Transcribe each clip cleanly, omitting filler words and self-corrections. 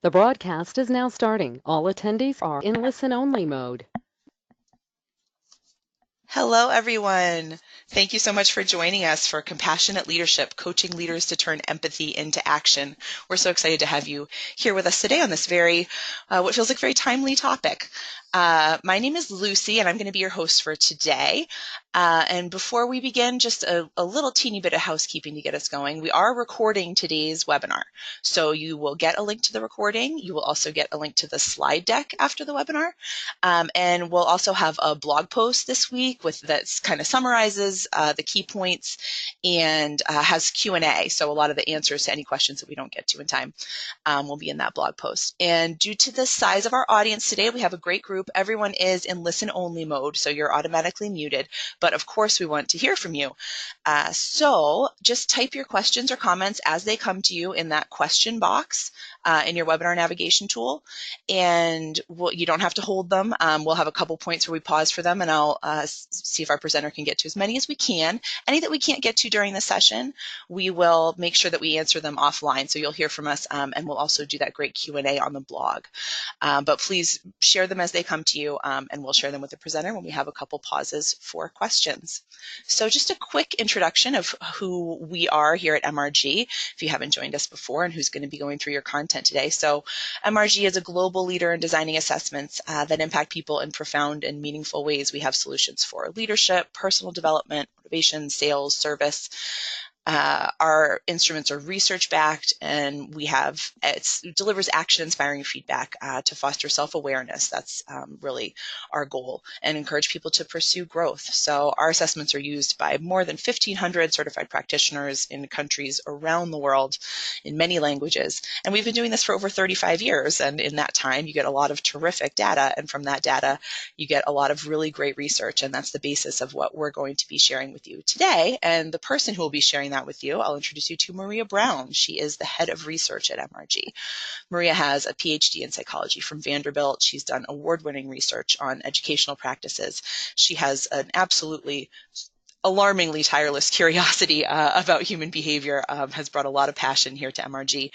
The broadcast is now starting. All attendees are in listen-only mode. Hello, everyone. Thank you so much for joining us for Compassionate Leadership, Coaching Leaders to Turn Empathy into Action. We're so excited to have you here with us today on this what feels like very timely topic. My name is Lucy, and I'm going to be your host for today. And before we begin, just a little teeny bit of housekeeping to get us going. We are recording today's webinar. So you will get a link to the recording. You will also get a link to the slide deck after the webinar. And we'll also have a blog post this week that kind of summarizes the key points and has Q&A. So a lot of the answers to any questions that we don't get to in time will be in that blog post. And due to the size of our audience today, we have a great group. Everyone is in listen-only mode, so you're automatically muted. But of course, we want to hear from you. So just type your questions or comments as they come to you in that question box in your webinar navigation tool. And you don't have to hold them. We'll have a couple points where we pause for them, and I'll see if our presenter can get to as many as we can. Any that we can't get to during the session, we will make sure that we answer them offline. So you'll hear from us, and we'll also do that great Q&A on the blog. But please share them as they come to you, and we'll share them with the presenter when we have a couple pauses for questions. So just a quick introduction of who we are here at MRG, if you haven't joined us before, and who's going to be going through your content today. So MRG is a global leader in designing assessments that impact people in profound and meaningful ways. We have solutions for leadership, personal development, motivation, sales, service. Our instruments are research-backed, and it delivers action-inspiring feedback to foster self-awareness. That's really our goal, and encourage people to pursue growth. So our assessments are used by more than 1,500 certified practitioners in countries around the world in many languages. And we've been doing this for over 35 years, and in that time, you get a lot of terrific data, and from that data, you get a lot of really great research, and that's the basis of what we're going to be sharing with you today. And the person who will be sharing that with you, I'll introduce you to Maria Brown. She is the head of research at MRG. Maria has a PhD in psychology from Vanderbilt. She's done award-winning research on educational practices. She has an absolutely alarmingly tireless curiosity about human behavior, has brought a lot of passion here to MRG.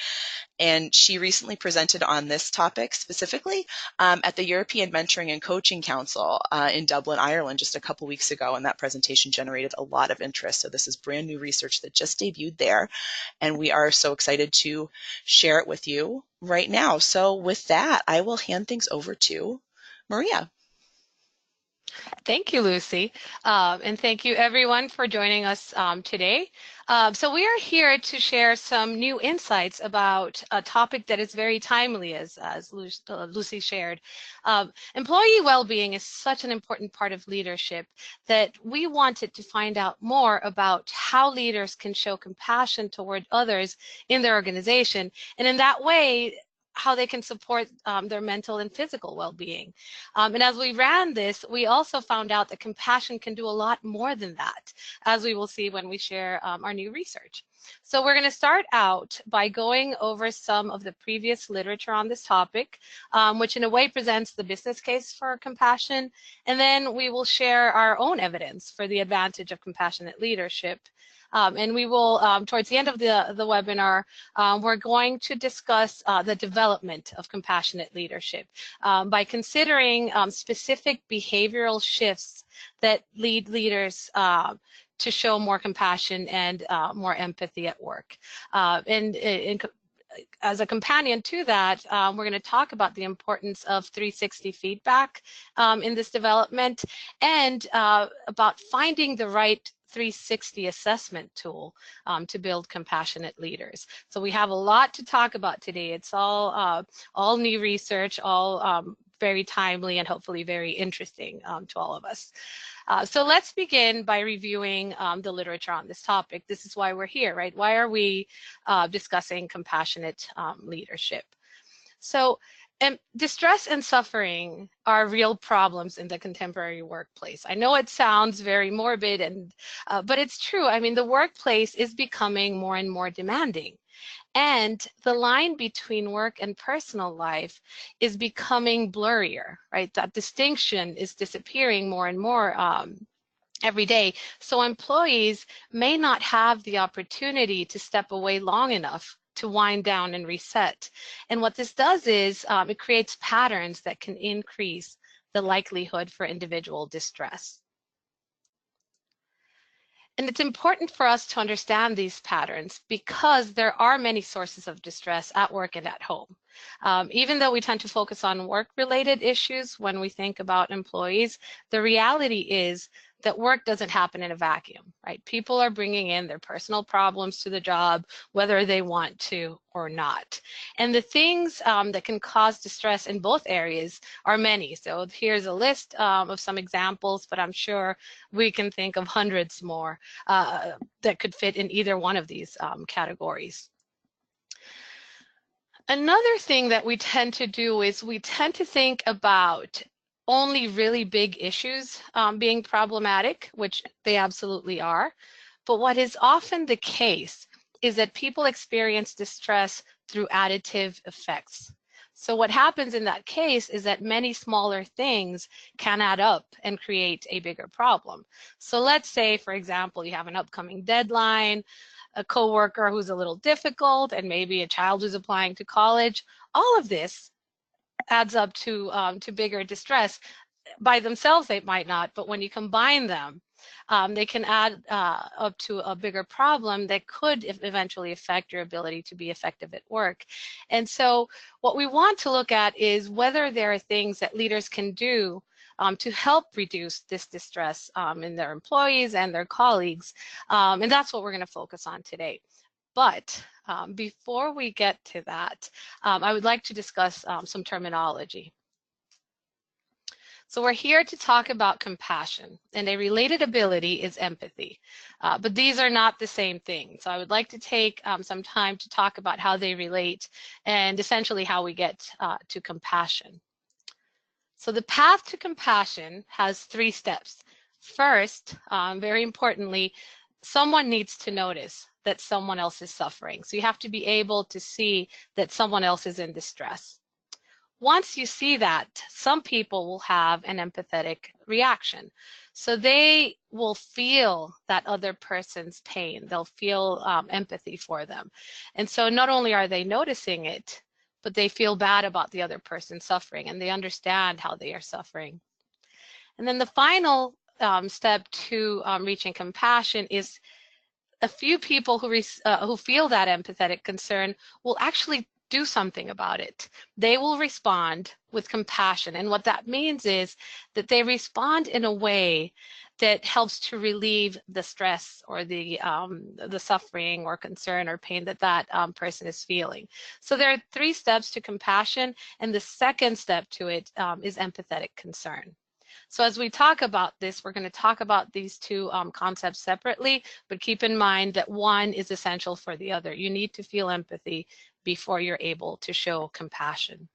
And she recently presented on this topic specifically at the European Mentoring and Coaching Council in Dublin, Ireland, just a couple weeks ago. And that presentation generated a lot of interest. So this is brand new research that just debuted there. And we are so excited to share it with you right now. So with that, I will hand things over to Maria. Thank you, Lucy. And thank you, everyone, for joining us today. So we are here to share some new insights about a topic that is very timely, as Lucy shared. Employee well-being is such an important part of leadership that we wanted to find out more about how leaders can show compassion toward others in their organization, and in that way, how they can support their mental and physical well-being. And as we ran this, we also found out that compassion can do a lot more than that, as we will see when we share our new research. So we're going to start out by going over some of the previous literature on this topic, which in a way presents the business case for compassion. And then we will share our own evidence for the advantage of compassionate leadership. And we will, towards the end of the webinar, we're going to discuss the development of compassionate leadership by considering specific behavioral shifts that lead leaders to show more compassion and more empathy at work. As a companion to that, we're going to talk about the importance of 360 feedback in this development, and about finding the right 360 assessment tool to build compassionate leaders. So we have a lot to talk about today. It's all new research, all very timely and hopefully very interesting to all of us. So let's begin by reviewing the literature on this topic. This is why we're here, right? Why are we discussing compassionate leadership? So distress and suffering are real problems in the contemporary workplace. I know it sounds very morbid, but it's true. I mean, the workplace is becoming more and more demanding. And the line between work and personal life is becoming blurrier, right? That distinction is disappearing more and more every day. So employees may not have the opportunity to step away long enough to wind down and reset. And what this does is it creates patterns that can increase the likelihood for individual distress. And it's important for us to understand these patterns because there are many sources of distress at work and at home. Even though we tend to focus on work-related issues when we think about employees, the reality is that work doesn't happen in a vacuum, right? People are bringing in their personal problems to the job, whether they want to or not. And the things that can cause distress in both areas are many. So here's a list of some examples, but I'm sure we can think of hundreds more that could fit in either one of these categories. Another thing that we tend to do is we tend to think about only really big issues being problematic, which they absolutely are. But what is often the case is that people experience distress through additive effects. So what happens in that case is that many smaller things can add up and create a bigger problem. So let's say, for example, you have an upcoming deadline, a coworker who's a little difficult, and maybe a child who's applying to college. All of this adds up to bigger distress. By themselves, they might not, but when you combine them, they can add up to a bigger problem that could eventually affect your ability to be effective at work. And so what we want to look at is whether there are things that leaders can do to help reduce this distress in their employees and their colleagues. And that's what we're going to focus on today. But before we get to that, I would like to discuss some terminology. So we're here to talk about compassion, and a related ability is empathy. But these are not the same thing. So I would like to take some time to talk about how they relate and essentially how we get to compassion. So the path to compassion has 3 steps. First, very importantly, someone needs to notice that someone else is suffering. So you have to be able to see that someone else is in distress. Once you see that, some people will have an empathetic reaction. So they will feel that other person's pain. They'll feel empathy for them. And so not only are they noticing it, but they feel bad about the other person suffering, and they understand how they are suffering. And then the final step to reaching compassion is a few people who feel that empathetic concern will actually do something about it. They will respond with compassion. And what that means is that they respond in a way that helps to relieve the stress or the suffering or concern or pain that that person is feeling. So there are 3 steps to compassion, and the second step to it is empathetic concern. So as we talk about this, we're going to talk about these 2 concepts separately, but keep in mind that one is essential for the other. You need to feel empathy before you're able to show compassion.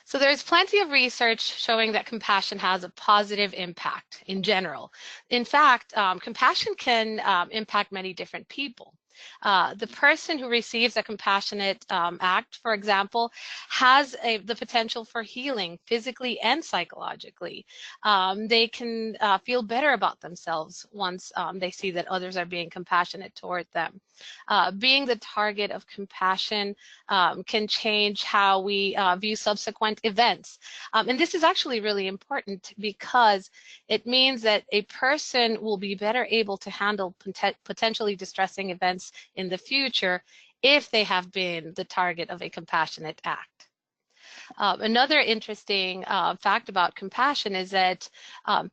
So there's plenty of research showing that compassion has a positive impact in general. In fact, compassion can impact many different people. The person who receives a compassionate act, for example, has the potential for healing physically and psychologically. They can feel better about themselves once they see that others are being compassionate toward them. Being the target of compassion can change how we view subsequent events. And this is actually really important because it means that a person will be better able to handle potentially distressing events in the future if they have been the target of a compassionate act. Another interesting fact about compassion is that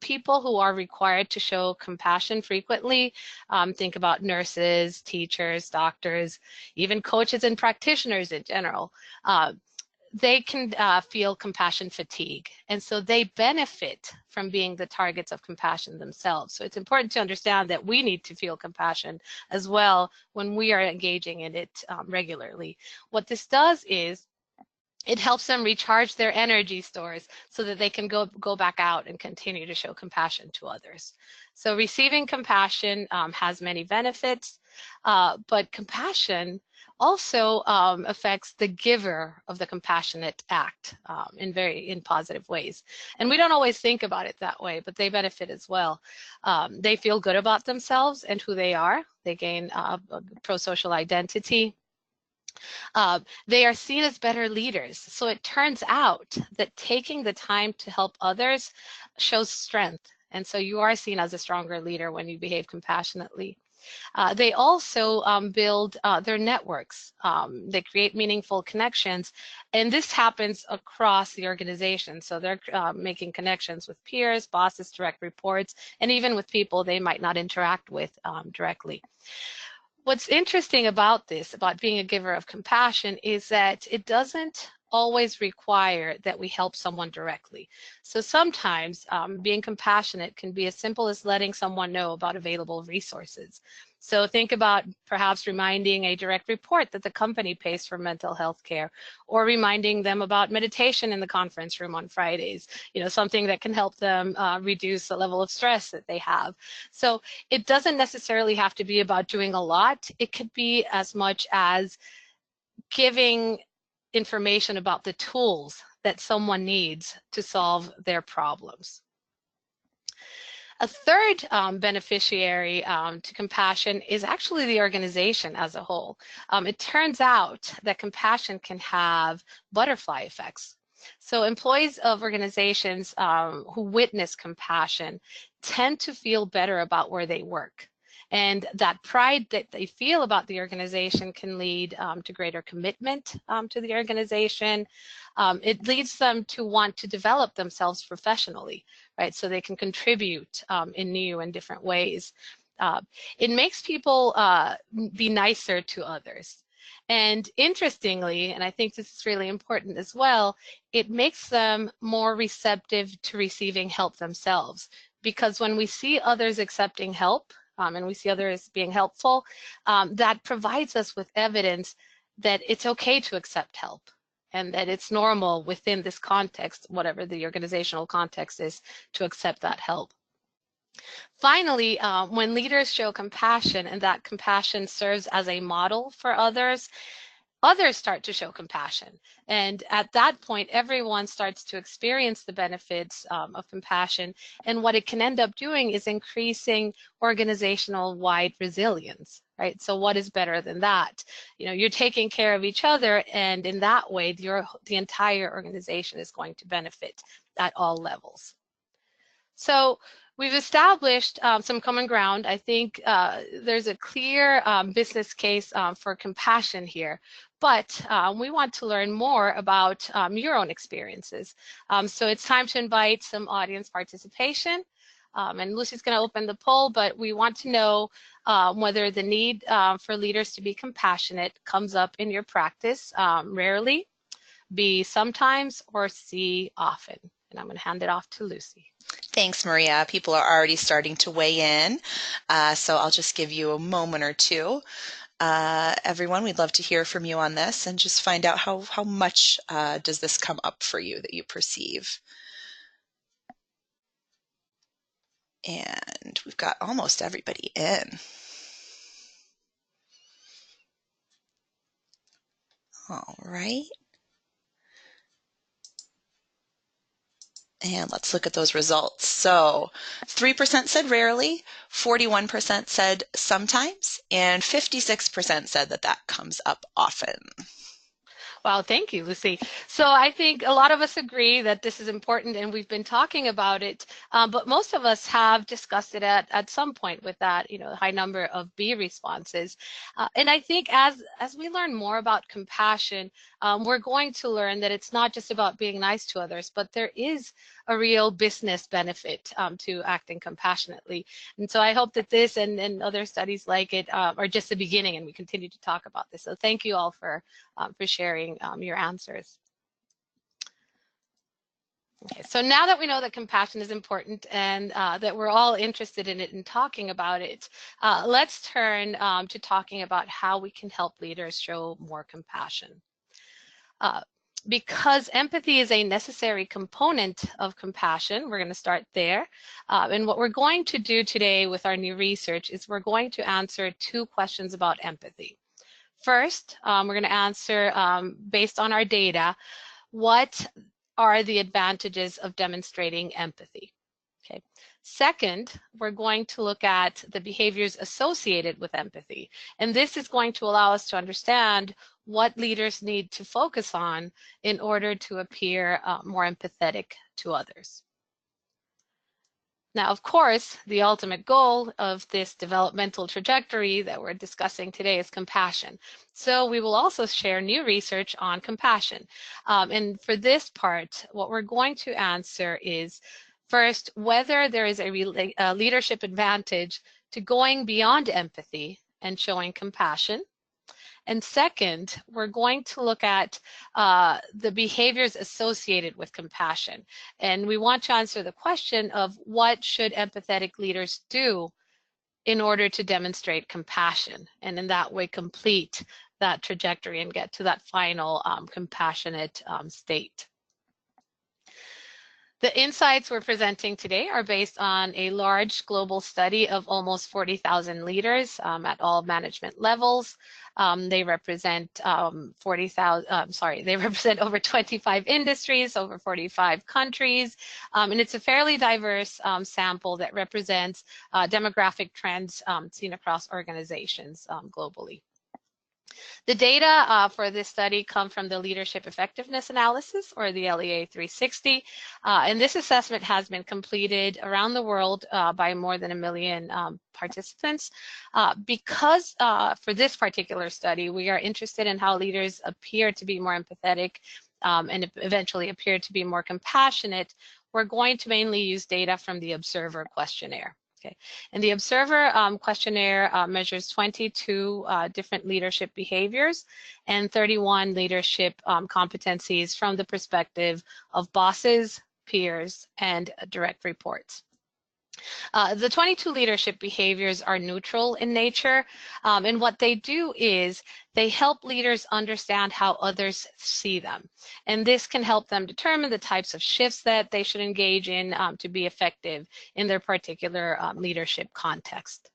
people who are required to show compassion frequently, think about nurses, teachers, doctors, even coaches and practitioners in general, they can feel compassion fatigue. And so they benefit from being the targets of compassion themselves. So it's important to understand that we need to feel compassion as well when we are engaging in it regularly. What this does is it helps them recharge their energy stores so that they can go back out and continue to show compassion to others. So receiving compassion has many benefits, but compassion also affects the giver of the compassionate act in positive ways. And we don't always think about it that way, but they benefit as well. They feel good about themselves and who they are. They gain a pro-social identity. They are seen as better leaders. So it turns out that taking the time to help others shows strength. And so you are seen as a stronger leader when you behave compassionately. They also build their networks. They create meaningful connections, and this happens across the organization. So they're making connections with peers, bosses, direct reports, and even with people they might not interact with directly. What's interesting about this, about being a giver of compassion, is that it doesn't always require that we help someone directly. So sometimes being compassionate can be as simple as letting someone know about available resources. So think about perhaps reminding a direct report that the company pays for mental health care, or reminding them about meditation in the conference room on Fridays, something that can help them reduce the level of stress that they have. So it doesn't necessarily have to be about doing a lot. It could be as much as giving information about the tools that someone needs to solve their problems. A third beneficiary to compassion is actually the organization as a whole. It turns out that compassion can have butterfly effects. So employees of organizations who witness compassion tend to feel better about where they work. And that pride that they feel about the organization can lead to greater commitment to the organization. It leads them to want to develop themselves professionally, right? So they can contribute in new and different ways. It makes people be nicer to others. And interestingly, and I think this is really important as well, it makes them more receptive to receiving help themselves. Because when we see others accepting help, and we see others being helpful, that provides us with evidence that it's okay to accept help, and that it's normal within this context, whatever the organizational context is, to accept that help. Finally, when leaders show compassion, and that compassion serves as a model for others, others start to show compassion. And at that point, everyone starts to experience the benefits of compassion. And what it can end up doing is increasing organizational-wide resilience, right? So what is better than that? You're taking care of each other, and in that way, the entire organization is going to benefit at all levels. So we've established some common ground. I think there's a clear business case for compassion here, but we want to learn more about your own experiences. So it's time to invite some audience participation. And Lucy's going to open the poll, but we want to know whether the need for leaders to be compassionate comes up in your practice rarely, B, sometimes, or C, often. And I'm going to hand it off to Lucy. Thanks, Maria. People are already starting to weigh in, so I'll just give you a moment or two. Everyone, we'd love to hear from you on this and just find out how much does this come up for you that you perceive. And we've got almost everybody in. All right. And let's look at those results. So 3% said rarely, 41% said sometimes, and 56% said that comes up often. Wow, thank you, Lucy. So I think a lot of us agree that this is important, and we've been talking about it, but most of us have discussed it at some point with that, high number of B responses. And I think as we learn more about compassion, we're going to learn that it's not just about being nice to others, but there is a real business benefit to acting compassionately. And so I hope that this and other studies like it are just the beginning, and we continue to talk about this. So thank you all for sharing your answers. Okay, so now that we know that compassion is important and that we're all interested in it and talking about it, let's turn to talking about how we can help leaders show more compassion. Because empathy is a necessary component of compassion, we're going to start there. And what we're going to do today with our new research is we're going to answer 2 questions about empathy. First, we're going to answer, based on our data, what are the advantages of demonstrating empathy? Okay. Second, we're going to look at the behaviors associated with empathy. And this is going to allow us to understand what leaders need to focus on in order to appear more empathetic to others. Now, of course, the ultimate goal of this developmental trajectory that we're discussing today is compassion. So we will also share new research on compassion. And for this part, what we're going to answer is, first, whether there is a leadership advantage to going beyond empathy and showing compassion. And second, we're going to look at the behaviors associated with compassion. And we want to answer the question of what should empathetic leaders do in order to demonstrate compassion, and in that way complete that trajectory and get to that final compassionate state. The insights we're presenting today are based on a large global study of almost 40,000 leaders at all management levels. They represent they represent over 25 industries, over 45 countries, and it's a fairly diverse sample that represents demographic trends seen across organizations globally. The data for this study come from the Leadership Effectiveness Analysis, or the LEA 360, and this assessment has been completed around the world by more than 1 million participants. Because for this particular study, we are interested in how leaders appear to be more empathetic and eventually appear to be more compassionate, we're going to mainly use data from the Observer questionnaire. Okay. And the Observer questionnaire measures 22 different leadership behaviors and 31 leadership competencies from the perspective of bosses, peers, and direct reports. The 22 leadership behaviors are neutral in nature, and what they do is they help leaders understand how others see them. And this can help them determine the types of shifts that they should engage in to be effective in their particular leadership context.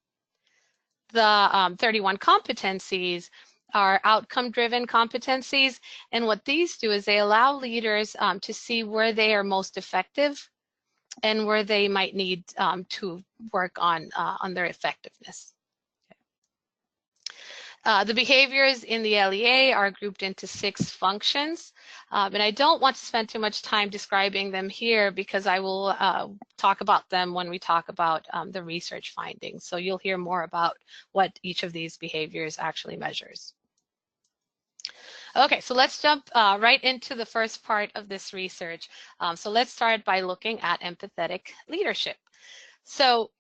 The 31 competencies are outcome-driven competencies, and what these do is they allow leaders to see where they are most effective and where they might need to work on their effectiveness. The behaviors in the LEA are grouped into 6 functions, and I don't want to spend too much time describing them here because I will talk about them when we talk about the research findings. So you'll hear more about what each of these behaviors actually measures. Okay, so let's jump right into the first part of this research. So let's start by looking at empathetic leadership. So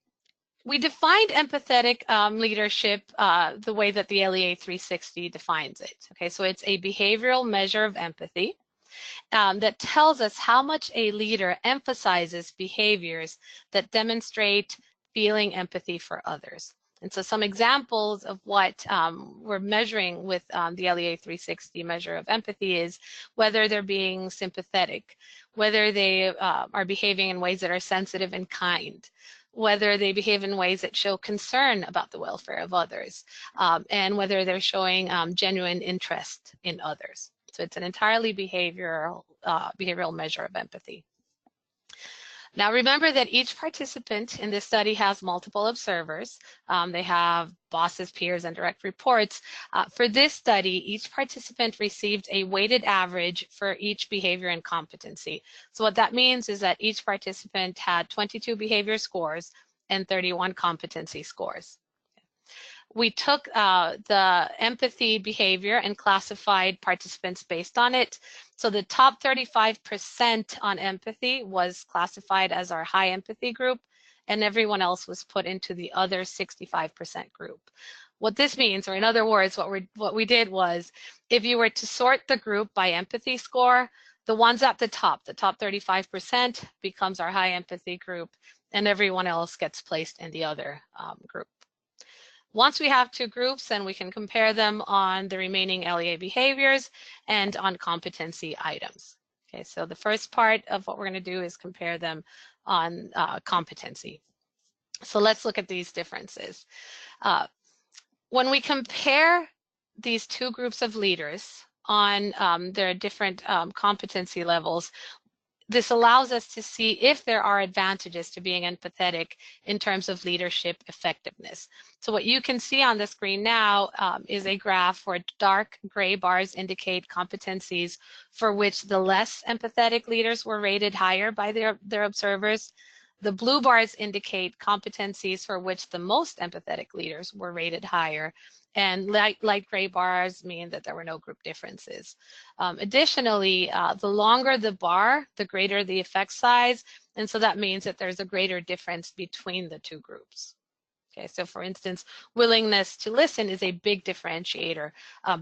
we defined empathetic leadership the way that the LEA 360 defines it. Okay, so it's a behavioral measure of empathy that tells us how much a leader emphasizes behaviors that demonstrate feeling empathy for others. And so some examples of what we're measuring with the LEA 360 measure of empathy is whether they're being sympathetic, whether they are behaving in ways that are sensitive and kind, whether they behave in ways that show concern about the welfare of others, and whether they're showing genuine interest in others. So it's an entirely behavioral measure of empathy. Now remember that each participant in this study has multiple observers. They have bosses, peers, and direct reports. For this study, each participant received a weighted average for each behavior and competency. So what that means is that each participant had 22 behavior scores and 31 competency scores. We took the empathy behavior and classified participants based on it. So the top 35% on empathy was classified as our high empathy group, and everyone else was put into the other 65% group. What this means, or in other words, what we did was, if you were to sort the group by empathy score, the ones at the top 35% becomes our high empathy group, and everyone else gets placed in the other group. Once we have 2 groups, then we can compare them on the remaining LEA behaviors and on competency items. Okay, so the first part of what we're going to do is compare them on competency. So let's look at these differences. When we compare these two groups of leaders on their different competency levels, this allows us to see if there are advantages to being empathetic in terms of leadership effectiveness. So what you can see on the screen now is a graph where dark gray bars indicate competencies for which the less empathetic leaders were rated higher by their observers. The blue bars indicate competencies for which the most empathetic leaders were rated higher, and light gray bars mean that there were no group differences. Additionally, the longer the bar, the greater the effect size, and so that means that there's a greater difference between the two groups. Okay, so for instance, willingness to listen is a big differentiator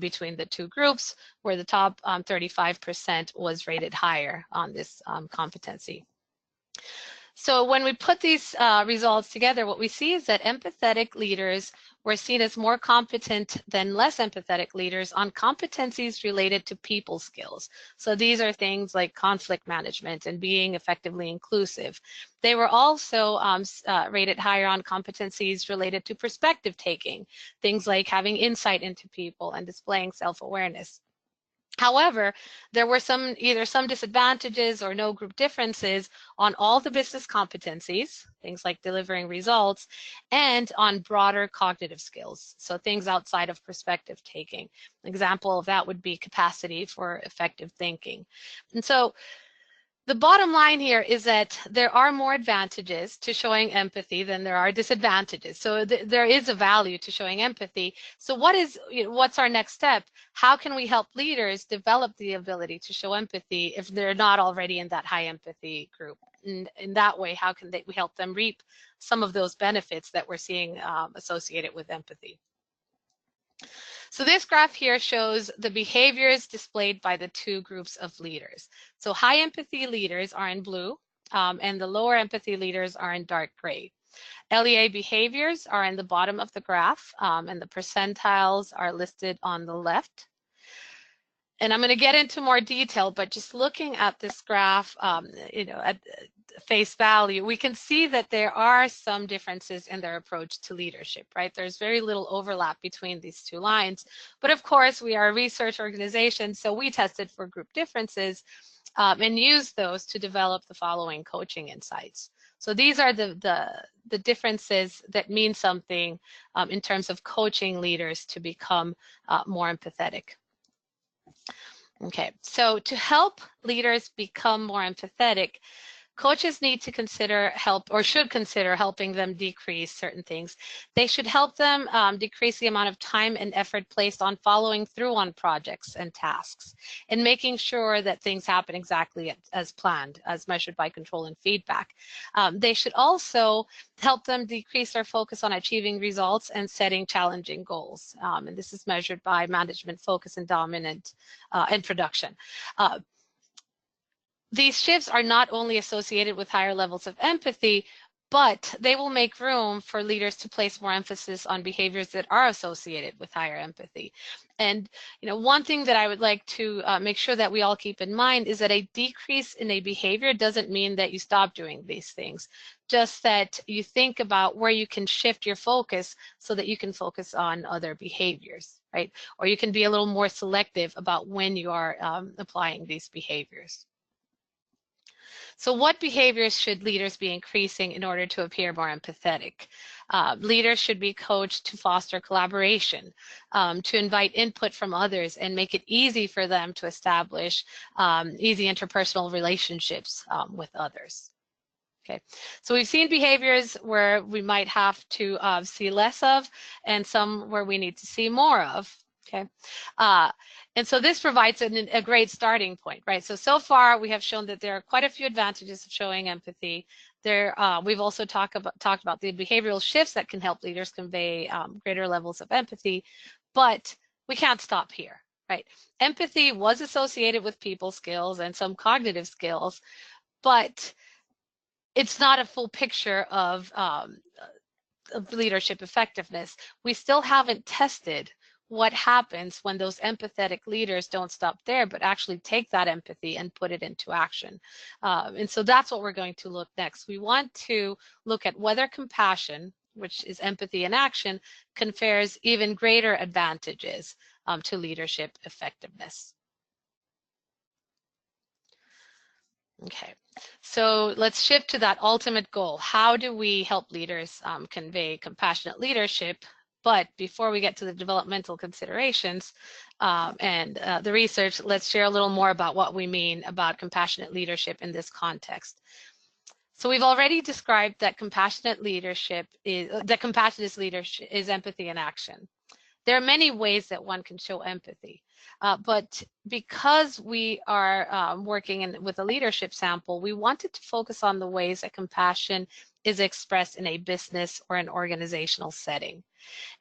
between the two groups, where the top 35% was rated higher on this competency. So when we put these results together, what we see is that empathetic leaders were seen as more competent than less empathetic leaders on competencies related to people skills. So these are things like conflict management and being effectively inclusive. They were also rated higher on competencies related to perspective taking, things like having insight into people and displaying self-awareness. However, there were either some disadvantages or no group differences on all the business competencies, things like delivering results, and on broader cognitive skills, so things outside of perspective taking. An example of that would be capacity for effective thinking. And so the bottom line here is that there are more advantages to showing empathy than there are disadvantages. So there is a value to showing empathy. So what's our next step? How can we help leaders develop the ability to show empathy if they're not already in that high empathy group? And in that way, how can we help them reap some of those benefits that we're seeing associated with empathy? So this graph here shows the behaviors displayed by the two groups of leaders. So high empathy leaders are in blue, and the lower empathy leaders are in dark gray. LEA behaviors are in the bottom of the graph, and the percentiles are listed on the left. And I'm going to get into more detail, but just looking at this graph, at face value, we can see that there are some differences in their approach to leadership, right? There's very little overlap between these two lines. But of course, we are a research organization, so we tested for group differences and used those to develop the following coaching insights. So these are the differences that mean something in terms of coaching leaders to become more empathetic. Okay, so to help leaders become more empathetic, coaches need to should consider helping them decrease certain things. They should help them decrease the amount of time and effort placed on following through on projects and tasks, and making sure that things happen exactly as planned, as measured by control and feedback. They should also help them decrease their focus on achieving results and setting challenging goals. And this is measured by management focus and dominant and production. These shifts are not only associated with higher levels of empathy, but they will make room for leaders to place more emphasis on behaviors that are associated with higher empathy. And one thing that I would like to make sure that we all keep in mind is that a decrease in a behavior doesn't mean that you stop doing these things, just that you think about where you can shift your focus so that you can focus on other behaviors, right? Or you can be a little more selective about when you are applying these behaviors. So what behaviors should leaders be increasing in order to appear more empathetic? Leaders should be coached to foster collaboration, to invite input from others and make it easy for them to establish easy interpersonal relationships with others. Okay, so we've seen behaviors where we might have to see less of, and some where we need to see more of. Okay, and so this provides a great starting point, right? So far we have shown that there are quite a few advantages of showing empathy. We've also talked about the behavioral shifts that can help leaders convey greater levels of empathy, but we can't stop here, right? Empathy was associated with people skills and some cognitive skills, but it's not a full picture of leadership effectiveness. We still haven't tested what happens when those empathetic leaders don't stop there, but actually take that empathy and put it into action. And so that's what we're going to look next. We want to look at whether compassion which is empathy in action, confers even greater advantages to leadership effectiveness. Okay, so let's shift to that ultimate goal. How do we help leaders convey compassionate leadership? But before we get to the developmental considerations and the research, let's share a little more about what we mean about compassionate leadership in this context. So we've already described that compassionate leadership is empathy in action. There are many ways that one can show empathy, but because we are working with a leadership sample, we wanted to focus on the ways that compassion is expressed in a business or an organizational setting.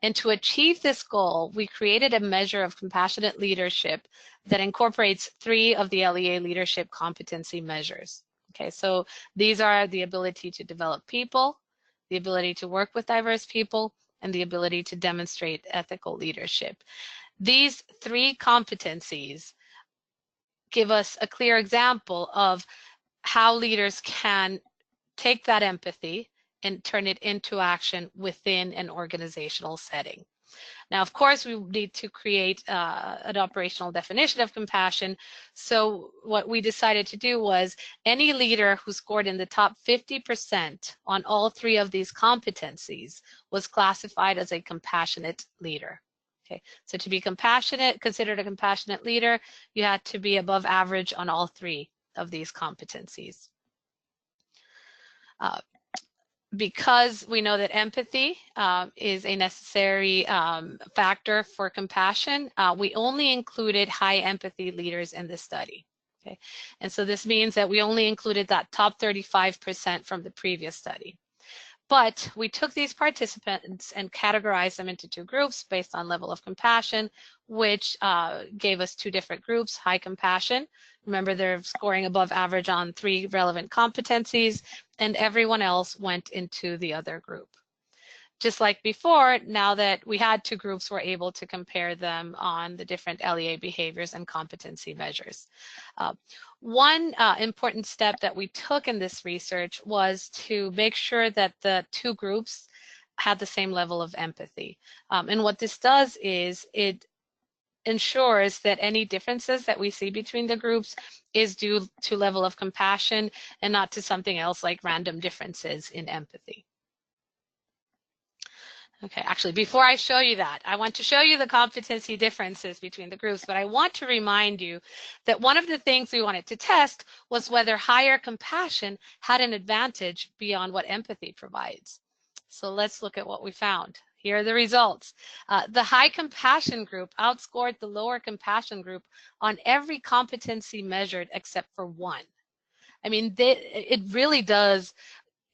And to achieve this goal, we created a measure of compassionate leadership that incorporates 3 of the LEA leadership competency measures. Okay, so these are the ability to develop people, the ability to work with diverse people, and the ability to demonstrate ethical leadership. These 3 competencies give us a clear example of how leaders can take that empathy and turn it into action within an organizational setting. Now, of course, we need to create an operational definition of compassion. So what we decided to do was any leader who scored in the top 50% on all 3 of these competencies was classified as a compassionate leader. Okay, so to be compassionate, considered a compassionate leader, you had to be above average on all 3 of these competencies. Because we know that empathy is a necessary factor for compassion, we only included high empathy leaders in this study. Okay, and so this means that we only included that top 35% from the previous study. But we took these participants and categorized them into 2 groups based on level of compassion, which gave us 2 different groups: high compassion. Remember, they're scoring above average on 3 relevant competencies, and everyone else went into the other group. Just like before, now that we had 2 groups, we're able to compare them on the different LEA behaviors and competency measures. One important step that we took in this research was to make sure that the 2 groups had the same level of empathy. And what this does is it ensures that any differences that we see between the groups is due to level of compassion and not to something else like random differences in empathy. Okay, actually, before I show you that, I want to show you the competency differences between the groups, but I want to remind you that one of the things we wanted to test was whether higher compassion had an advantage beyond what empathy provides. So let's look at what we found. Here are the results. The high compassion group outscored the lower compassion group on every competency measured except for 1. I mean, it really does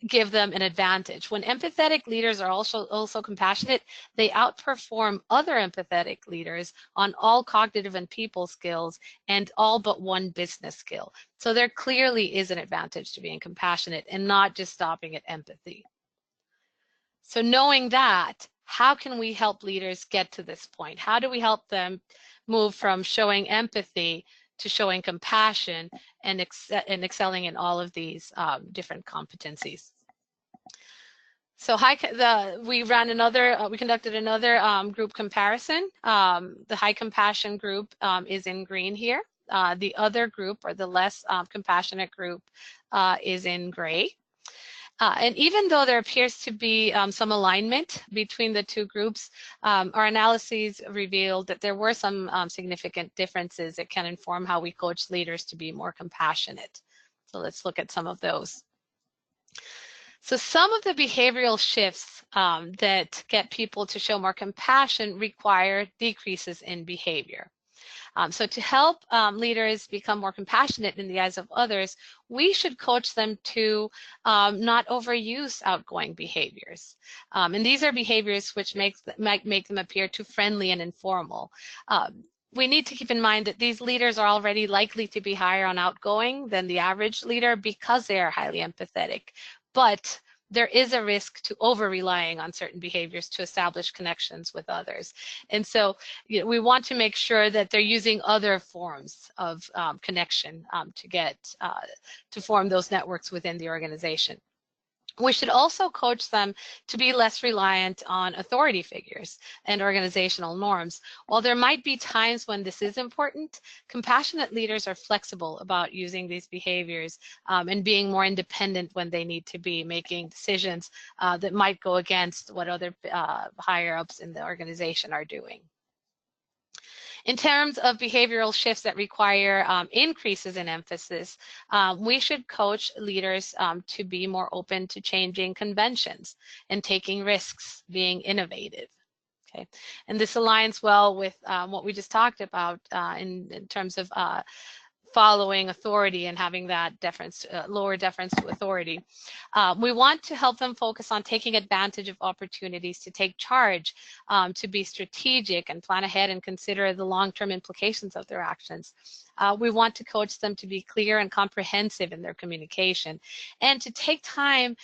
give them an advantage. When empathetic leaders are also compassionate, they outperform other empathetic leaders on all cognitive and people skills and all but 1 business skill. So there clearly is an advantage to being compassionate and not just stopping at empathy. So knowing that, how can we help leaders get to this point? How do we help them move from showing empathy to showing compassion and excelling in all of these different competencies? So we conducted another group comparison. The high compassion group is in green here. The other group, or the less compassionate group, is in gray. And even though there appears to be some alignment between the 2 groups, our analyses revealed that there were some significant differences that can inform how we coach leaders to be more compassionate. So let's look at some of those. So some of the behavioral shifts that get people to show more compassion require decreases in behavior. So to help leaders become more compassionate in the eyes of others, we should coach them to not overuse outgoing behaviors. And these are behaviors which might make them appear too friendly and informal. We need to keep in mind that these leaders are already likely to be higher on outgoing than the average leader because they are highly empathetic. But there is a risk to over-relying on certain behaviors to establish connections with others. And so we want to make sure that they're using other forms of connection to form those networks within the organization. We should also coach them to be less reliant on authority figures and organizational norms. While there might be times when this is important, compassionate leaders are flexible about using these behaviors and being more independent when they need to be, making decisions that might go against what other higher ups in the organization are doing. In terms of behavioral shifts that require increases in emphasis, we should coach leaders to be more open to changing conventions and taking risks, being innovative. Okay, and this aligns well with what we just talked about in terms of following authority and having that deference, lower deference to authority. We want to help them focus on taking advantage of opportunities to take charge, to be strategic and plan ahead and consider the long-term implications of their actions. We want to coach them to be clear and comprehensive in their communication and to take time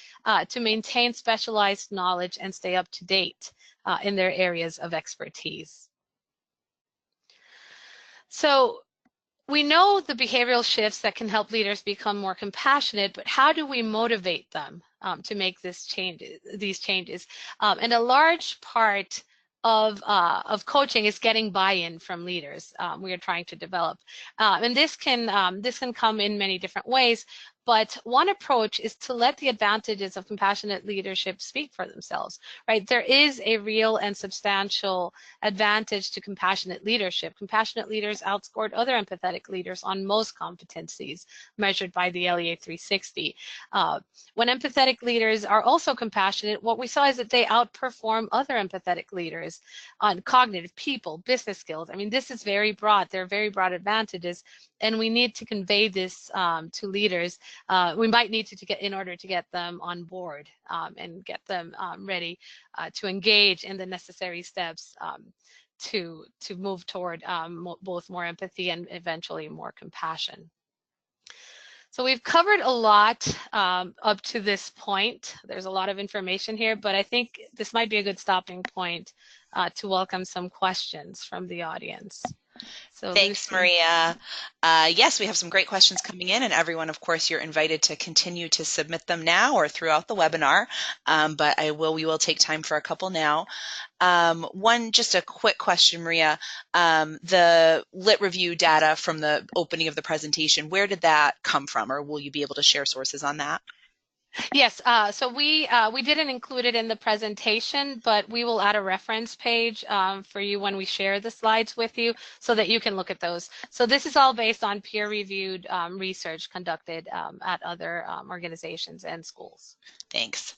to maintain specialized knowledge and stay up to date in their areas of expertise. So, we know the behavioral shifts that can help leaders become more compassionate, but how do we motivate them to make these changes? And a large part of coaching is getting buy-in from leaders we are trying to develop. And this can come in many different ways. But one approach is to let the advantages of compassionate leadership speak for themselves, right? There is a real and substantial advantage to compassionate leadership. Compassionate leaders outscored other empathetic leaders on most competencies measured by the LEA 360. When empathetic leaders are also compassionate, what we saw is that they outperform other empathetic leaders on cognitive, people, business skills. I mean, this is very broad. There are very broad advantages, and we need to convey this to leaders. We might need to get in order to get them on board and get them ready to engage in the necessary steps to move toward both more empathy and eventually more compassion. So we've covered a lot up to this point. There's a lot of information here, but I think this might be a good stopping point to welcome some questions from the audience. So Thanks, Lucy. Maria. Yes, we have some great questions coming in, and everyone, of course, you're invited to continue to submit them now or throughout the webinar, but we will take time for a couple now. Just a quick question, Maria. The Lit Review data from the opening of the presentation, where did that come from, or will you be able to share sources on that? Yes, so we didn't include it in the presentation, but we will add a reference page for you when we share the slides with you so that you can look at those. So this is all based on peer-reviewed research conducted at other organizations and schools. Thanks.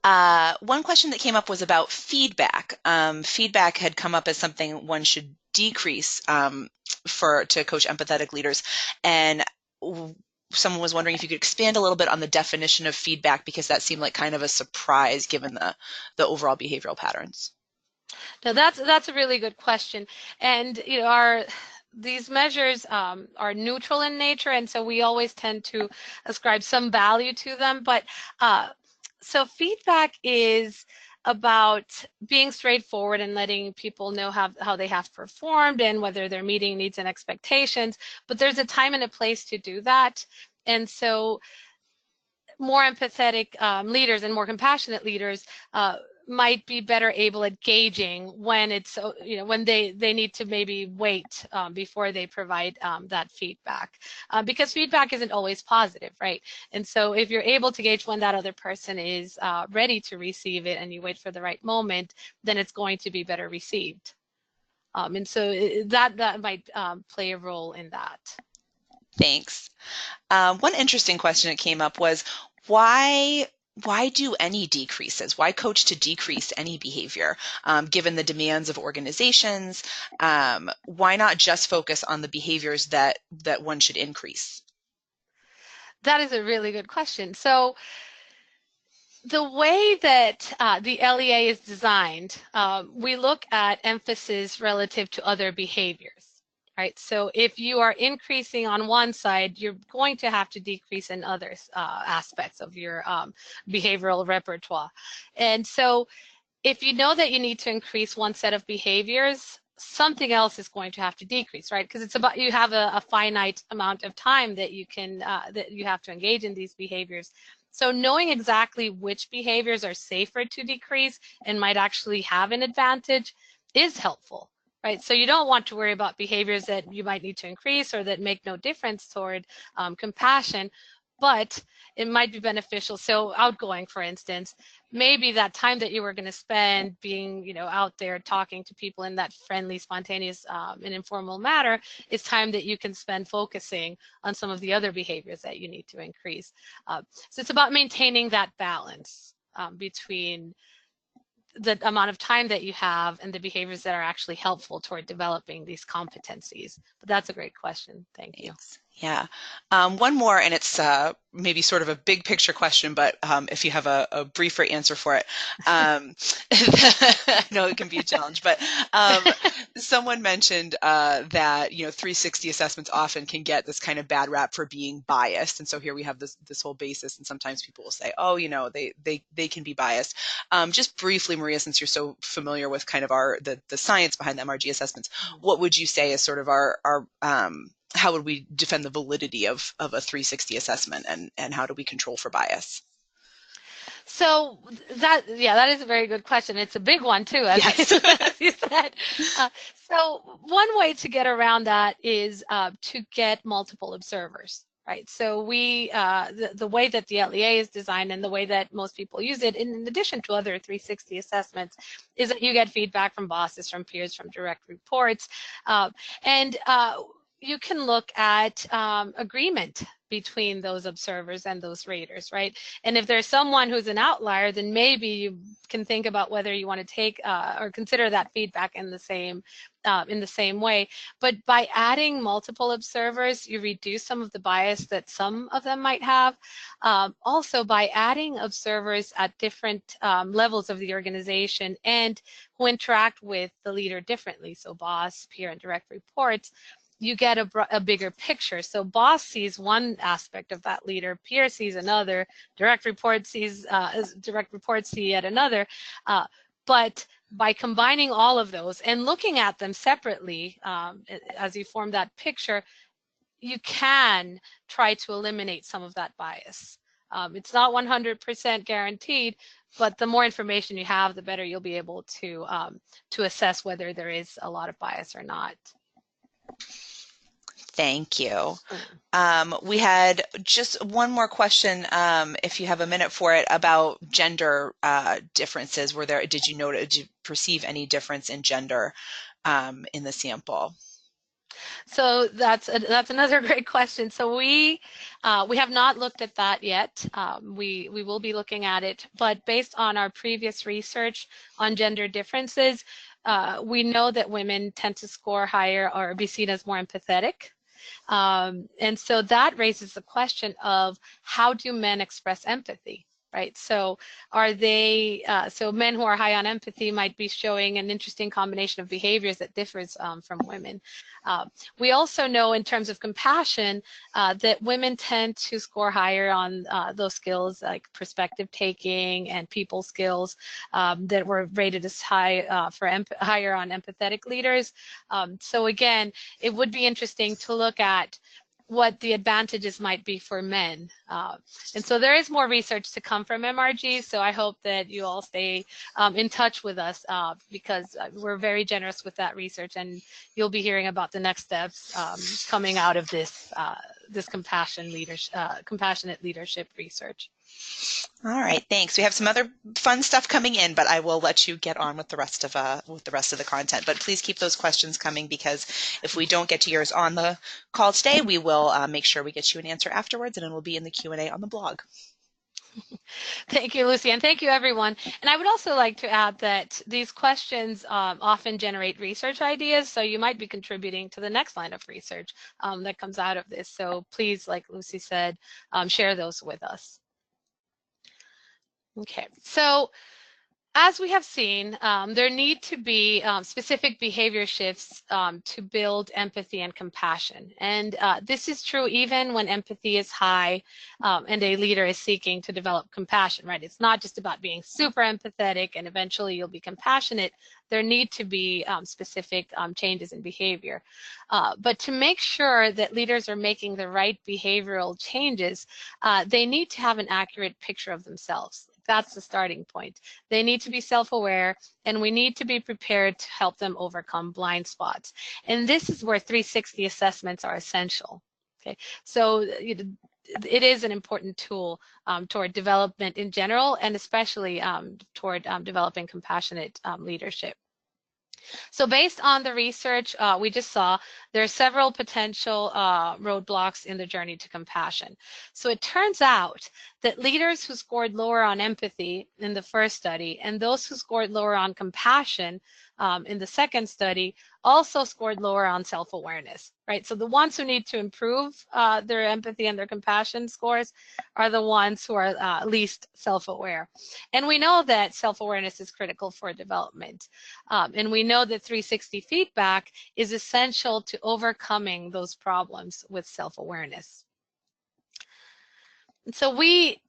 One question that came up was about feedback. Feedback had come up as something one should decrease to coach empathetic leaders, and someone was wondering if you could expand a little bit on the definition of feedback, because that seemed like kind of a surprise given the overall behavioral patterns. No, that's a really good question, and you know these measures are neutral in nature, and so we always tend to ascribe some value to them. But so feedback is about being straightforward and letting people know how they have performed and whether they're meeting needs and expectations. But there's a time and a place to do that. And so more empathetic leaders and more compassionate leaders might be better able at gauging when it's, when they need to maybe wait before they provide that feedback, because feedback isn't always positive, right? And so if you're able to gauge when that other person is ready to receive it and you wait for the right moment, then it's going to be better received. And so that might play a role in that. Thanks. One interesting question that came up was, why do any decreases? Why coach to decrease any behavior, given the demands of organizations? Why not just focus on the behaviors that one should increase? That is a really good question. So the way that the LEA is designed, we look at emphasis relative to other behaviors. Right. So if you are increasing on one side, you're going to have to decrease in other aspects of your behavioral repertoire. And so if you know that you need to increase one set of behaviors, something else is going to have to decrease, right? Because it's about, you have a finite amount of time that you can that you have to engage in these behaviors. So knowing exactly which behaviors are safer to decrease and might actually have an advantage is helpful, right? So you don't want to worry about behaviors that you might need to increase or that make no difference toward compassion, but it might be beneficial. So outgoing, for instance, maybe that time that you were going to spend being, out there talking to people in that friendly, spontaneous, and informal manner is time that you can spend focusing on some of the other behaviors that you need to increase. So it's about maintaining that balance between the amount of time that you have and the behaviors that are actually helpful toward developing these competencies. But that's a great question. Thank you. Thanks. Yeah. One more, and it's maybe sort of a big picture question, but if you have a briefer answer for it, I know it can be a challenge, but someone mentioned that 360 assessments often can get this kind of bad rap for being biased, and so here we have this whole basis, and sometimes people will say, oh, they can be biased. Just briefly, Maria, since you're so familiar with kind of the science behind the MRG assessments, what would you say is sort of our how would we defend the validity of a 360 assessment, and how do we control for bias? So that is a very good question. It's a big one too, as, yes. as you said. So one way to get around that is to get multiple observers, right? So the way that the LEA is designed and the way that most people use it, in addition to other 360 assessments, is that you get feedback from bosses, from peers, from direct reports, and you can look at agreement between those observers and those raters, right? And if there's someone who's an outlier, then maybe you can think about whether you want to take or consider that feedback in the same way. But by adding multiple observers, you reduce some of the bias that some of them might have. Also, by adding observers at different levels of the organization and who interact with the leader differently, so boss, peer, and direct reports, you get a bigger picture. So boss sees one aspect of that leader, peer sees another, direct reports see yet another. But by combining all of those and looking at them separately, as you form that picture, you can try to eliminate some of that bias. It's not 100% guaranteed, but the more information you have, the better you'll be able to assess whether there is a lot of bias or not. Thank you. We had just one more question, if you have a minute for it, about gender differences. Did you perceive any difference in gender in the sample? So that's another great question. So we have not looked at that yet. We will be looking at it, but based on our previous research on gender differences, we know that women tend to score higher or be seen as more empathetic. And so that raises the question of, how do men express empathy, right? So are they, so men who are high on empathy might be showing an interesting combination of behaviors that differs from women. We also know in terms of compassion that women tend to score higher on those skills like perspective taking and people skills that were rated as high higher on empathetic leaders. So again, it would be interesting to look at what the advantages might be for men. And so there is more research to come from MRG, so I hope that you all stay in touch with us because we're very generous with that research, and you'll be hearing about the next steps coming out of this compassionate leadership research. All right, thanks. We have some other fun stuff coming in, but I will let you get on with the rest of the content. But please keep those questions coming, because if we don't get to yours on the call today, we will make sure we get you an answer afterwards, and it will be in the Q&A on the blog. Thank you, Lucy, and thank you, everyone. And I would also like to add that these questions often generate research ideas, so you might be contributing to the next line of research that comes out of this. So please, like Lucy said, share those with us. Okay, so as we have seen, there need to be specific behavior shifts to build empathy and compassion. And this is true even when empathy is high and a leader is seeking to develop compassion, right? It's not just about being super empathetic and eventually you'll be compassionate. There need to be specific changes in behavior. But to make sure that leaders are making the right behavioral changes, they need to have an accurate picture of themselves. That's the starting point. They need to be self-aware, and we need to be prepared to help them overcome blind spots. And this is where 360 assessments are essential. Okay, so it is an important tool toward development in general, and especially toward developing compassionate leadership. So based on the research we just saw, there are several potential roadblocks in the journey to compassion. So it turns out that leaders who scored lower on empathy in the first study and those who scored lower on compassion in the second study also scored lower on self-awareness, right? So the ones who need to improve their empathy and their compassion scores are the ones who are least self-aware. And we know that self-awareness is critical for development. And we know that 360 feedback is essential to overcoming those problems with self-awareness. And so we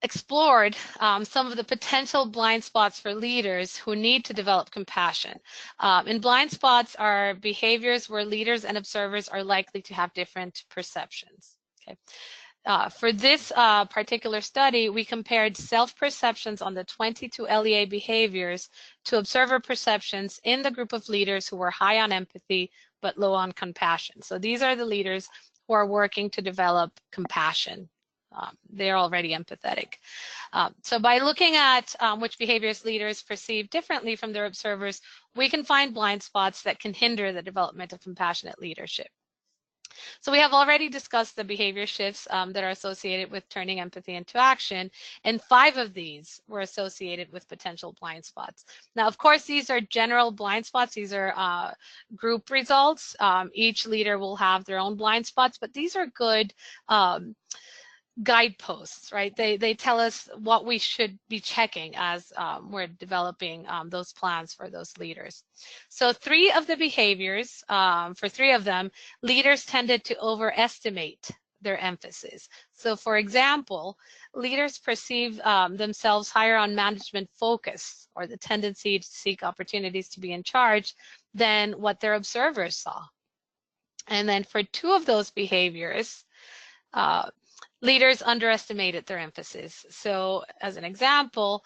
explored some of the potential blind spots for leaders who need to develop compassion. And blind spots are behaviors where leaders and observers are likely to have different perceptions. Okay. For this particular study, we compared self-perceptions on the 22 LEA behaviors to observer perceptions in the group of leaders who were high on empathy but low on compassion. So these are the leaders who are working to develop compassion. They're already empathetic. So by looking at which behaviors leaders perceive differently from their observers, we can find blind spots that can hinder the development of compassionate leadership. So we have already discussed the behavior shifts that are associated with turning empathy into action, and 5 of these were associated with potential blind spots. Now, of course, these are general blind spots. These are group results. Each leader will have their own blind spots, but these are good guideposts, right? They tell us what we should be checking as we're developing those plans for those leaders. So 3 of the behaviors, for 3 of them, leaders tended to overestimate their emphasis. So for example, leaders perceive themselves higher on management focus or the tendency to seek opportunities to be in charge than what their observers saw. And then for 2 of those behaviors, leaders underestimated their emphasis. So as an example,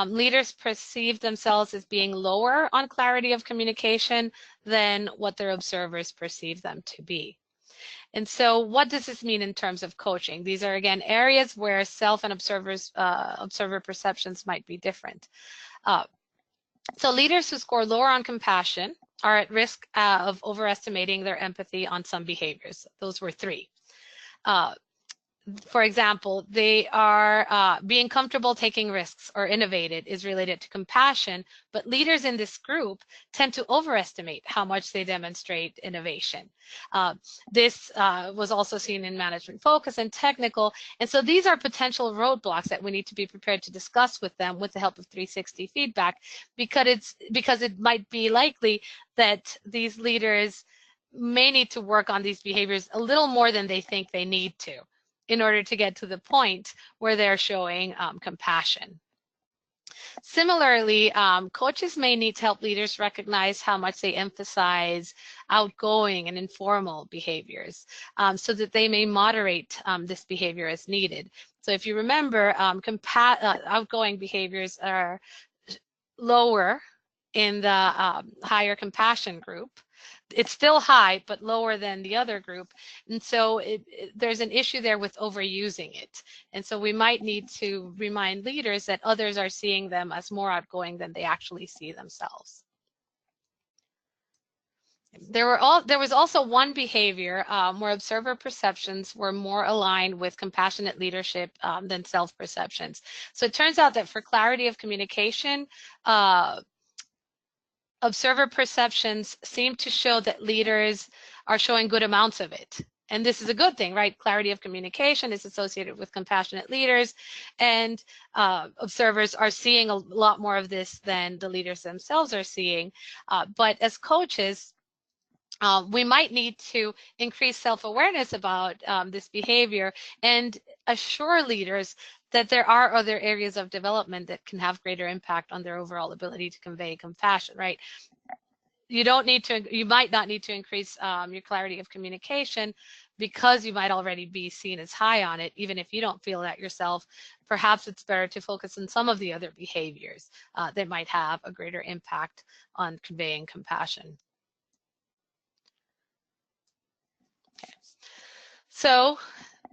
leaders perceive themselves as being lower on clarity of communication than what their observers perceive them to be. And so what does this mean in terms of coaching? These are, again, areas where self and observer perceptions might be different. So leaders who score lower on compassion are at risk of overestimating their empathy on some behaviors. Those were 3. For example, they are being comfortable taking risks or innovated is related to compassion, but leaders in this group tend to overestimate how much they demonstrate innovation. This was also seen in management focus and technical, and so these are potential roadblocks that we need to be prepared to discuss with them with the help of 360 feedback, because it might be likely that these leaders may need to work on these behaviors a little more than they think they need to in order to get to the point where they're showing compassion. Similarly, coaches may need to help leaders recognize how much they emphasize outgoing and informal behaviors so that they may moderate this behavior as needed. So if you remember, outgoing behaviors are lower in the higher compassion group. It's still high, but lower than the other group. And so there's an issue there with overusing it. And so we might need to remind leaders that others are seeing them as more outgoing than they actually see themselves. There was also one behavior where observer perceptions were more aligned with compassionate leadership than self-perceptions. So it turns out that for clarity of communication, observer perceptions seem to show that leaders are showing good amounts of it. And this is a good thing, right? Clarity of communication is associated with compassionate leaders, and observers are seeing a lot more of this than the leaders themselves are seeing. But as coaches, we might need to increase self-awareness about this behavior and assure leaders that there are other areas of development that can have greater impact on their overall ability to convey compassion, right? You might not need to increase your clarity of communication because you might already be seen as high on it, even if you don't feel that yourself. Perhaps it's better to focus on some of the other behaviors that might have a greater impact on conveying compassion. So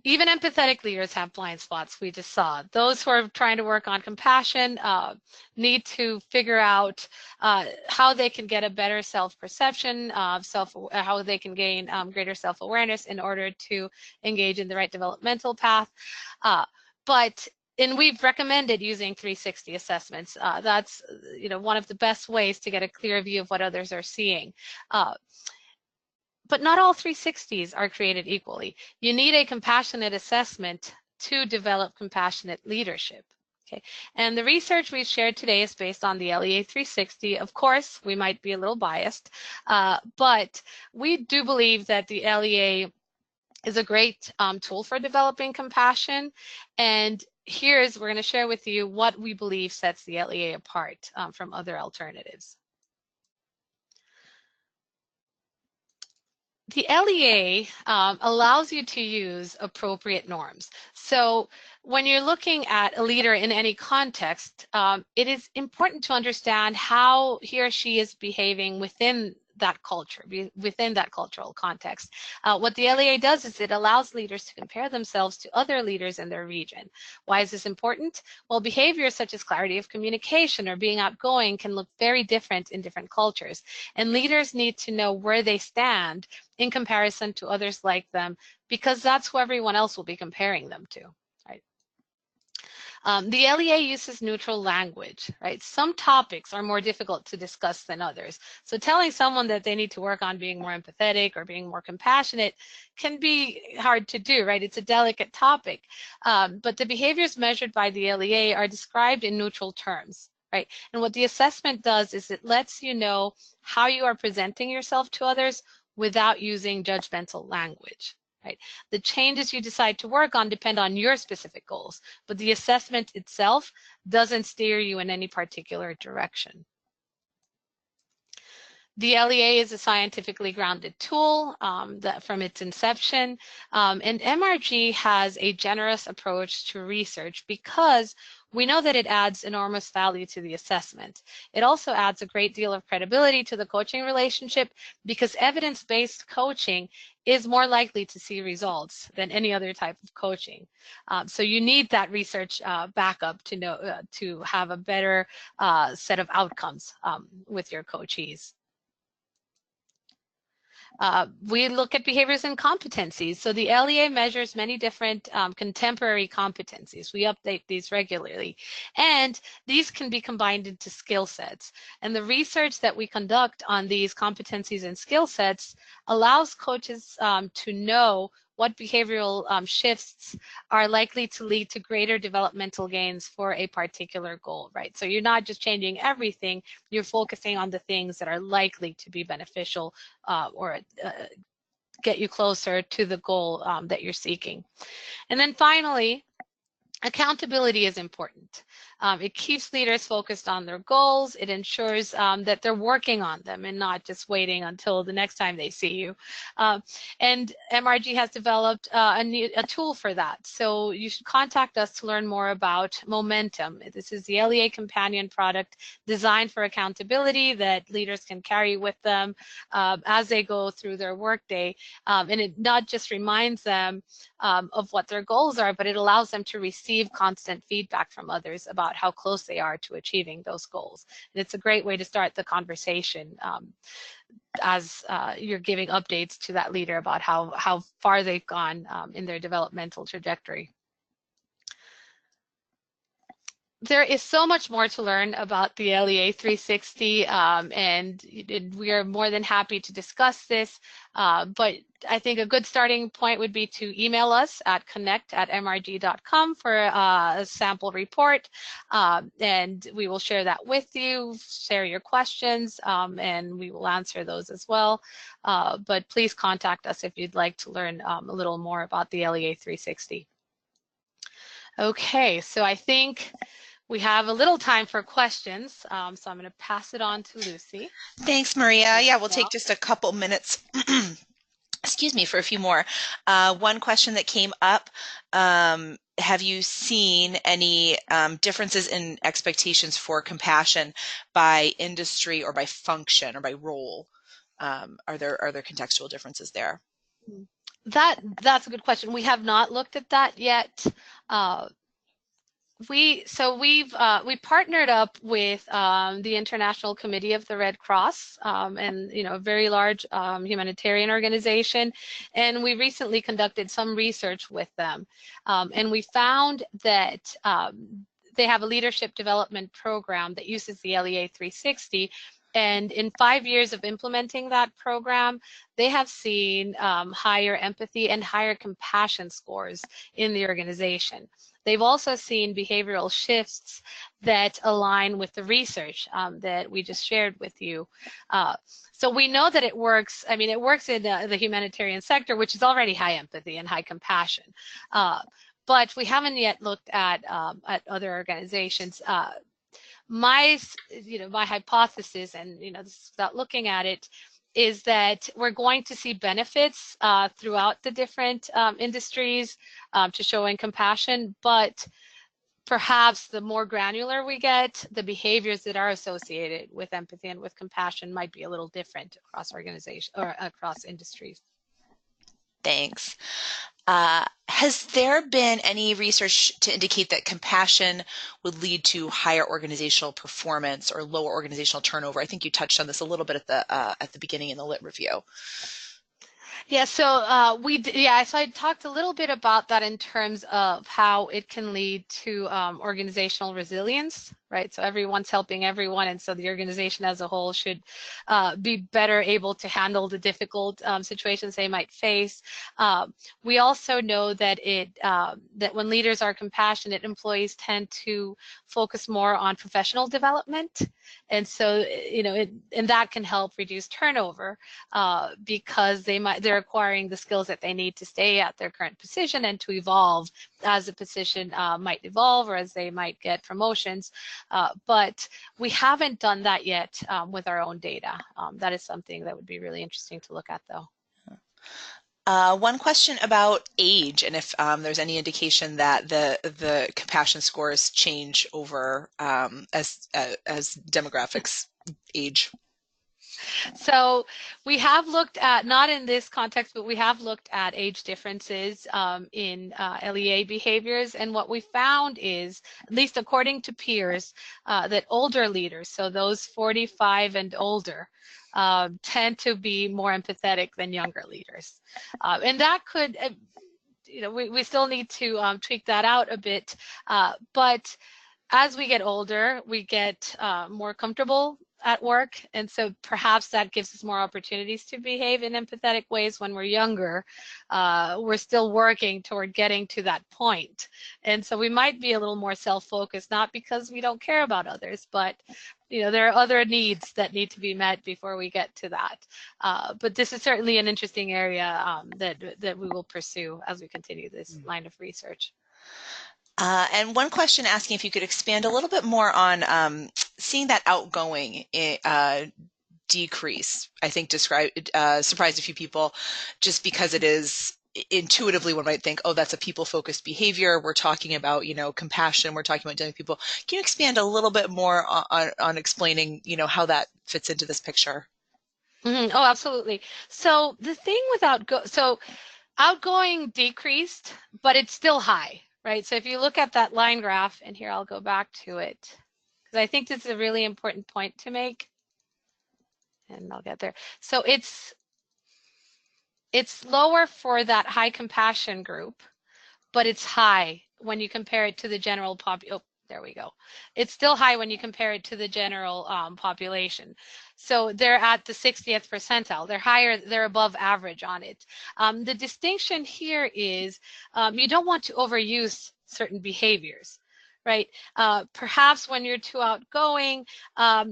even empathetic leaders have blind spots, we just saw. Those who are trying to work on compassion need to figure out how they can get a better self-perception, how they can gain greater self-awareness in order to engage in the right developmental path. And we've recommended using 360 assessments. That's one of the best ways to get a clear view of what others are seeing. But not all 360s are created equally. You need a compassionate assessment to develop compassionate leadership. Okay, and the research we've shared today is based on the LEA 360. Of course, we might be a little biased, but we do believe that the LEA is a great tool for developing compassion. And we're going to share with you what we believe sets the LEA apart from other alternatives. The LEA allows you to use appropriate norms. So when you're looking at a leader in any context, it is important to understand how he or she is behaving within that culture, within that cultural context. What the LEA does is it allows leaders to compare themselves to other leaders in their region. Why is this important? Well, behaviors such as clarity of communication or being outgoing can look very different in different cultures. And leaders need to know where they stand in comparison to others like them, because that's who everyone else will be comparing them to. The LEA uses neutral language, right? Some topics are more difficult to discuss than others. So telling someone that they need to work on being more empathetic or being more compassionate can be hard to do, right? It's a delicate topic. But the behaviors measured by the LEA are described in neutral terms, right? And what the assessment does is it lets you know how you are presenting yourself to others without using judgmental language. Right. The changes you decide to work on depend on your specific goals, but the assessment itself doesn't steer you in any particular direction. The LEA is a scientifically grounded tool that from its inception, and MRG has a generous approach to research because we know that it adds enormous value to the assessment. It also adds a great deal of credibility to the coaching relationship because evidence-based coaching is more likely to see results than any other type of coaching. So you need that research backup to know to have a better set of outcomes with your coachees. We look at behaviors and competencies. So the LEA measures many different contemporary competencies. We update these regularly. And these can be combined into skill sets. And the research that we conduct on these competencies and skill sets allows coaches to know what behavioral shifts are likely to lead to greater developmental gains for a particular goal, right? So you're not just changing everything, you're focusing on the things that are likely to be beneficial or get you closer to the goal that you're seeking. And then finally, accountability is important. It keeps leaders focused on their goals. It ensures that they're working on them and not just waiting until the next time they see you. And MRG has developed a tool for that. So you should contact us to learn more about Momentum. This is the LEA companion product designed for accountability that leaders can carry with them as they go through their workday. And it not just reminds them of what their goals are, but it allows them to receive constant feedback from others about how close they are to achieving those goals. And it's a great way to start the conversation as you're giving updates to that leader about how far they've gone in their developmental trajectory. there is so much more to learn about the LEA 360, and we are more than happy to discuss this. But I think a good starting point would be to email us at connect@mrg.com for a sample report, and we will share that with you, share your questions, and we will answer those as well. But please contact us if you'd like to learn a little more about the LEA 360. Okay, so I think we have a little time for questions, so I'm going to pass it on to Lucy. Thanks, Maria. Yeah, we'll take just a couple minutes, excuse me, for a few more. One question that came up, have you seen any differences in expectations for compassion by industry or by function or by role? Are there contextual differences there? That's a good question. We have not looked at that yet. We partnered up with the International Committee of the Red Cross, and a very large humanitarian organization, and we recently conducted some research with them, and we found that they have a leadership development program that uses the LEA 360. And in 5 years of implementing that program, they have seen higher empathy and higher compassion scores in the organization. They've also seen behavioral shifts that align with the research that we just shared with you. So we know that it works. I mean, it works in the humanitarian sector, which is already high empathy and high compassion. But we haven't yet looked at other organizations. My hypothesis, and without looking at it, is that we're going to see benefits throughout the different industries to showing compassion, but perhaps the more granular we get, the behaviors that are associated with empathy and with compassion might be a little different across organizations or across industries. Thanks. Has there been any research to indicate that compassion would lead to higher organizational performance or lower organizational turnover? I think you touched on this a little bit at the beginning in the lit review. Yeah, so so I talked a little bit about that in terms of how it can lead to organizational resilience, right? So everyone's helping everyone, and so the organization as a whole should be better able to handle the difficult situations they might face. We also know that that when leaders are compassionate, employees tend to focus more on professional development, and so and that can help reduce turnover because they're acquiring the skills that they need to stay at their current position and to evolve as the position might evolve or as they might get promotions. But we haven't done that yet with our own data. That is something that would be really interesting to look at, though. One question about age, and if there's any indication that the compassion scores change over as demographics age. So we have looked at, not in this context, but we have looked at age differences in LEA behaviors. And what we found is, at least according to peers, that older leaders, so those 45 and older, tend to be more empathetic than younger leaders. And that could, we still need to tweak that out a bit. But as we get older, we get more comfortable at work, and so perhaps that gives us more opportunities to behave in empathetic ways. When we're younger, we're still working toward getting to that point, and so we might be a little more self-focused, not because we don't care about others, but there are other needs that need to be met before we get to that. But this is certainly an interesting area that we will pursue as we continue this line of research. And one question asking if you could expand a little bit more on seeing that outgoing decrease. I think surprised a few people, just because it is intuitively one might think, oh, that's a people-focused behavior. We're talking about compassion. We're talking about dealing with people. Can you expand a little bit more on explaining how that fits into this picture? Mm-hmm. Oh, absolutely. So the thing with outgoing decreased, but it's still high. Right, so if you look at that line graph, and here I'll go back to it, because I think this is a really important point to make, and I'll get there. So it's lower for that high compassion group, but it's high when you compare it to the general population. there we go. It's still high when you compare it to the general population. So they're at the 60th percentile. They're higher, they're above average on it. The distinction here is you don't want to overuse certain behaviors, right? Perhaps when you're too outgoing,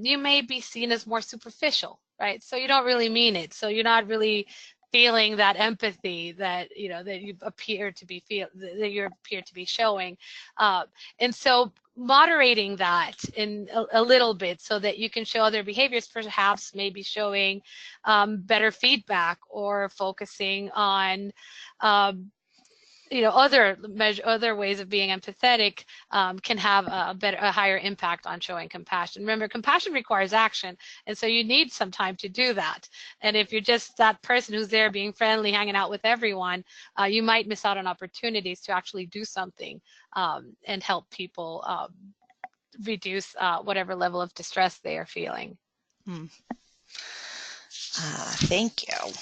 you may be seen as more superficial, right? So you don't really mean it. So you're not really feeling that empathy that that you appear to be showing, and so moderating that in a little bit so that you can show other behaviors, perhaps maybe showing better feedback or focusing on other ways of being empathetic, can have a higher impact on showing compassion. Remember, compassion requires action, and so you need some time to do that. And if you're just that person who's there being friendly, hanging out with everyone, you might miss out on opportunities to actually do something and help people reduce whatever level of distress they are feeling. Thank you.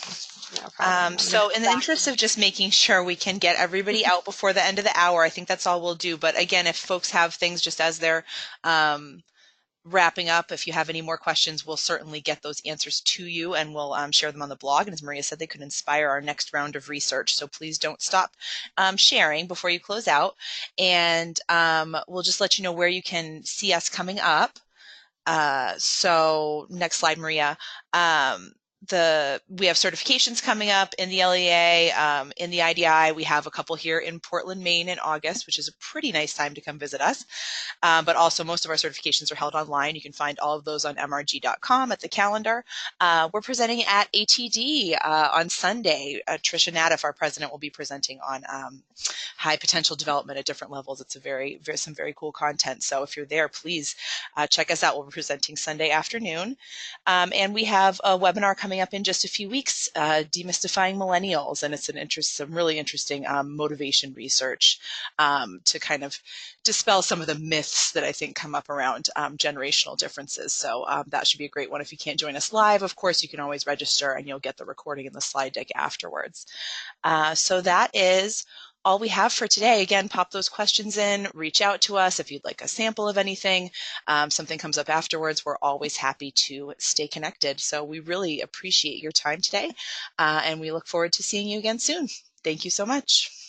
No problem. So in the interest of just making sure we can get everybody out before the end of the hour, I think that's all we'll do. But again, if folks have things just as they're wrapping up, if you have any more questions, we'll certainly get those answers to you, and we'll share them on the blog. And as Maria said, they could inspire our next round of research. So please don't stop sharing before you close out. And we'll just let you know where you can see us coming up. So next slide, Maria. We have certifications coming up in the LEA, in the IDI. We have a couple here in Portland, Maine in August, which is a pretty nice time to come visit us. But also most of our certifications are held online. You can find all of those on mrg.com at the calendar. We're presenting at ATD on Sunday. Tricia Natiff, our president, will be presenting on high potential development at different levels. It's some very cool content. So if you're there, please check us out. We'll be presenting Sunday afternoon. And we have a webinar coming up in just a few weeks, Demystifying Millennials, and it's some really interesting motivation research to kind of dispel some of the myths that I think come up around generational differences. So that should be a great one. If you can't join us live, of course, you can always register and you'll get the recording and the slide deck afterwards. So that is all we have for today. Again, pop those questions in, reach out to us if you'd like a sample of anything, something comes up afterwards. We're always happy to stay connected. So we really appreciate your time today, and we look forward to seeing you again soon. Thank you so much.